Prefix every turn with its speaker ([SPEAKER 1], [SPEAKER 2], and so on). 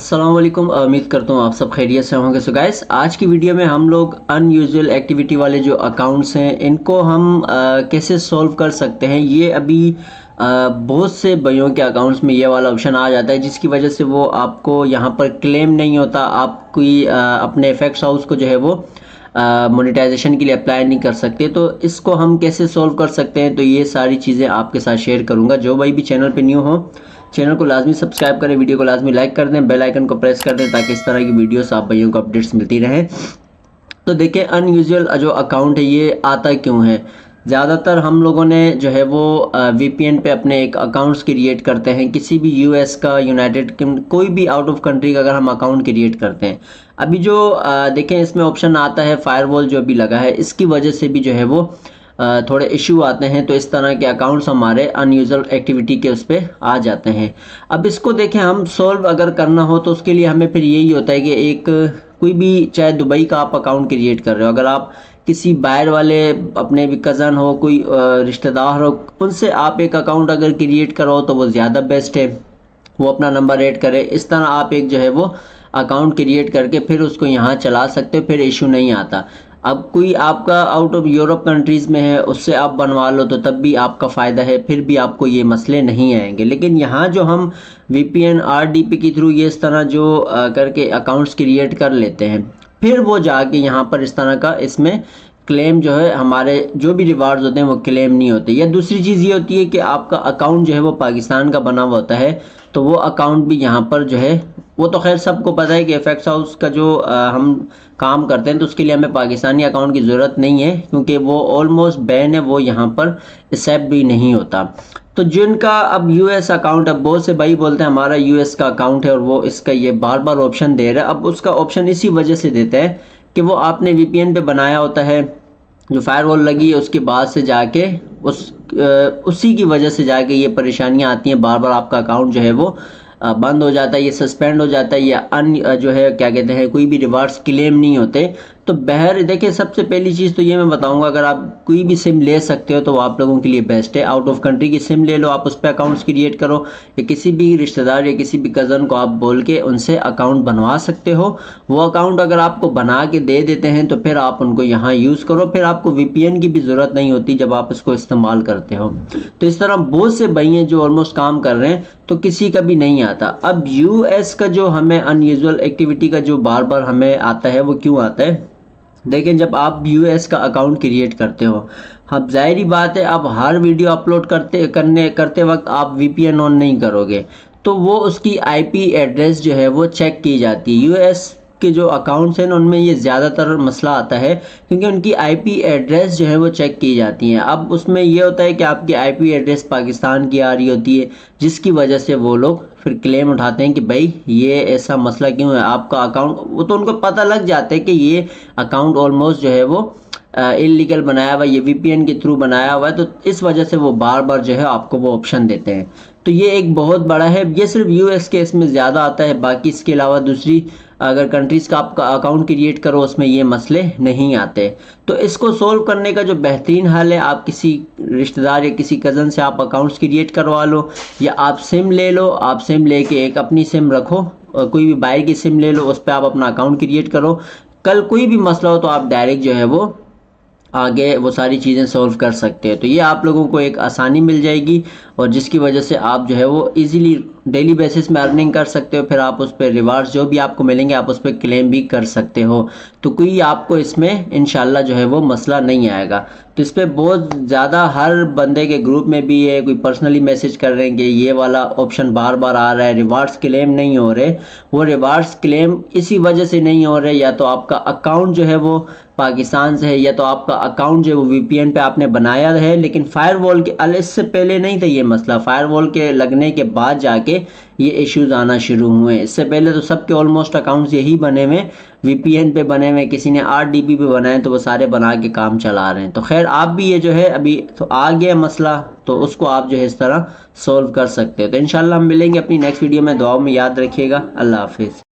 [SPEAKER 1] अस्सलाम वालेकुम। उम्मीद करता हूँ आप सब खैरियत से होंगे। सो गाइस, आज की वीडियो में हम लोग अनयूजुअल एक्टिविटी वाले जो अकाउंट्स हैं इनको हम कैसे सॉल्व कर सकते हैं। ये अभी बहुत से भाइयों के अकाउंट्स में ये वाला ऑप्शन आ जाता है जिसकी वजह से वो आपको यहाँ पर क्लेम नहीं होता। आप कोई अपने इफेक्ट्स हाउस को जो है वो मोनेटाइजेशन के लिए अप्लाई नहीं कर सकते। तो इसको हम कैसे सॉल्व कर सकते हैं, तो ये सारी चीज़ें आपके साथ शेयर करूँगा। जो भाई भी चैनल पे न्यू हो, चैनल को लाजमी सब्सक्राइब करें, वीडियो को लाजमी लाइक कर दें, बेल आइकन को प्रेस कर दें ताकि इस तरह की वीडियोस आप भाइयों को अपडेट्स मिलती रहें। तो देखिए, अनयूजुअल जो अकाउंट है ये आता क्यों है। ज़्यादातर हम लोगों ने जो है वो वीपीएन पे अपने एक अकाउंट्स क्रिएट करते हैं। किसी भी यूएस का, यूनाइटेड किंगडम, कोई भी आउट ऑफ कंट्री का अगर हम अकाउंट क्रिएट करते हैं, अभी जो देखें इसमें ऑप्शन आता है फायरवॉल जो भी लगा है, इसकी वजह से भी जो है वो थोड़े इशू आते हैं। तो इस तरह के अकाउंट्स हमारे अनयूजुअल एक्टिविटी के उस पर आ जाते हैं। अब इसको देखें, हम सॉल्व अगर करना हो तो उसके लिए हमें फिर यही होता है कि एक कोई भी, चाहे दुबई का आप अकाउंट क्रिएट कर रहे हो, अगर आप किसी बाहर वाले अपने भी कज़न हो, कोई रिश्तेदार हो, उनसे आप एक अकाउंट अगर क्रिएट करो तो वो ज़्यादा बेस्ट है। वो अपना नंबर ऐड करे, इस तरह आप एक जो है वो अकाउंट क्रिएट करके फिर उसको यहाँ चला सकते हो, फिर इशू नहीं आता। अब कोई आपका आउट ऑफ यूरोप कंट्रीज़ में है, उससे आप बनवा लो तो तब भी आपका फ़ायदा है, फिर भी आपको ये मसले नहीं आएंगे। लेकिन यहाँ जो हम वीपीएन आरडीपी के थ्रू ये इस तरह जो करके अकाउंट्स क्रिएट कर लेते हैं, फिर वो जाके यहाँ पर इस तरह का इसमें क्लेम जो है, हमारे जो भी रिवार्ड्स होते हैं वो क्लेम नहीं होते। या दूसरी चीज़ ये होती है कि आपका अकाउंट जो है वो पाकिस्तान का बना हुआ होता है, तो वो अकाउंट भी यहाँ पर जो है, वो तो खैर सबको पता है कि एफएक्स हाउस का जो हम काम करते हैं तो उसके लिए हमें पाकिस्तानी अकाउंट की ज़रूरत नहीं है, क्योंकि वो ऑलमोस्ट बैन है, वो यहाँ पर एक्सेप्ट भी नहीं होता। तो जिनका अब यूएस अकाउंट, अब बहुत से भाई बोलते हैं हमारा यूएस का अकाउंट है और वो इसका ये बार बार ऑप्शन दे रहा है। अब उसका ऑप्शन इसी वजह से देता है कि वो आपने वीपीएन पे बनाया होता है, जो फायरवॉल लगी है उसके बाद से जाके उसी की वजह से जाके ये परेशानियां आती हैं। बार बार आपका अकाउंट जो है वो बंद हो जाता है, ये सस्पेंड हो जाता है, या जो है क्या कहते हैं, कोई भी रिवार्ड्स क्लेम नहीं होते। तो बहर देखिए, सबसे पहली चीज़ तो ये मैं बताऊंगा, अगर आप कोई भी सिम ले सकते हो तो वो आप लोगों के लिए बेस्ट है। आउट ऑफ कंट्री की सिम ले लो, आप उस पर अकाउंट्स क्रिएट करो, या किसी भी रिश्तेदार या किसी भी कज़न को आप बोल के उनसे अकाउंट बनवा सकते हो। वो अकाउंट अगर आपको बना के दे देते हैं तो फिर आप उनको यहाँ यूज़ करो, फिर आपको वीपीएन की भी ज़रूरत नहीं होती जब आप इसको इस्तेमाल करते हो। तो इस तरह बहुत से भाई हैं जो ऑलमोस्ट काम कर रहे हैं, तो किसी का भी नहीं आता। अब यूएस का जो हमें अनयूजुअल एक्टिविटी का जो बार बार हमें आता है, वो क्यों आता है। देखिए, जब आप यूएस का अकाउंट क्रिएट करते हो, अब जाहिर बात है आप हर वीडियो अपलोड करते वक्त आप वीपीएन ऑन नहीं करोगे, तो वो उसकी आईपी एड्रेस जो है वो चेक की जाती है। यूएस के जो अकाउंट्स हैं ना, उनमें ये ज़्यादातर मसला आता है क्योंकि उनकी आईपी एड्रेस जो है वो चेक की जाती हैं। अब उसमें ये होता है कि आपकी आईपी एड्रेस पाकिस्तान की आ रही होती है, जिसकी वजह से वो लोग फिर क्लेम उठाते हैं कि भाई ये ऐसा मसला क्यों है आपका अकाउंट। वो तो उनको पता लग जाता है कि ये अकाउंट ऑलमोस्ट जो है वो इलीगल बनाया हुआ, ये वीपीएन के थ्रू बनाया हुआ है, तो इस वजह से वो बार बार जो है आपको वो ऑप्शन देते हैं। तो ये एक बहुत बड़ा है, ये सिर्फ यूएस के इसमें ज़्यादा आता है, बाकी इसके अलावा दूसरी अगर कंट्रीज़ का आपका अकाउंट क्रिएट करो उसमें ये मसले नहीं आते। तो इसको सोल्व करने का जो बेहतरीन हल है, आप किसी रिश्तेदार या किसी कज़न से आप अकाउंट्स क्रिएट करवा लो, या आप सिम ले लो, आप सिम लेके एक अपनी सिम रखो, कोई भी बाहर की सिम ले लो, उस पर आप अपना अकाउंट क्रिएट करो। कल कोई भी मसला हो तो आप डायरेक्ट जो है वो आगे वो सारी चीज़ें सॉल्व कर सकते हैं। तो ये आप लोगों को एक आसानी मिल जाएगी, और जिसकी वजह से आप जो है वो इजीली डेली बेसिस में अर्निंग कर सकते हो। फिर आप उस पर रिवार्ड्स जो भी आपको मिलेंगे आप उस पर क्लेम भी कर सकते हो। तो कोई आपको इसमें इंशाल्लाह जो है वो मसला नहीं आएगा। तो इस पर बहुत ज़्यादा हर बंदे के ग्रुप में भी है, कोई पर्सनली मैसेज कर रहे हैं कि ये वाला ऑप्शन बार बार आ रहा है, रिवार्ड्स क्लेम नहीं हो रहे। वो रिवार्ड्स क्लेम इसी वजह से नहीं हो रहे, या तो आपका अकाउंट जो है वो पाकिस्तान से है, या तो आपका अकाउंट जो है वो वीपीएन पे आपने बनाया है, लेकिन फायरवॉल के इससे पहले नहीं था ये मसला। फायरवॉल के लगने के बाद जाके ये इश्यूज आना शुरू हुए। इससे पहले तो सबके ऑलमोस्ट अकाउंट्स यही बने हुए, वीपीएन पे बने हुए, किसी ने आरडीपी पे बनाए तो वो सारे बना के काम चला रहे हैं। तो खैर, आप भी ये जो है अभी तो आ गया मसला, तो उसको आप जो है इस तरह सोल्व कर सकते हो। तो इंशाल्लाह हम मिलेंगे अपनी नेक्स्ट वीडियो में। दुआओं में याद रखिएगा। अल्लाह हाफिज़।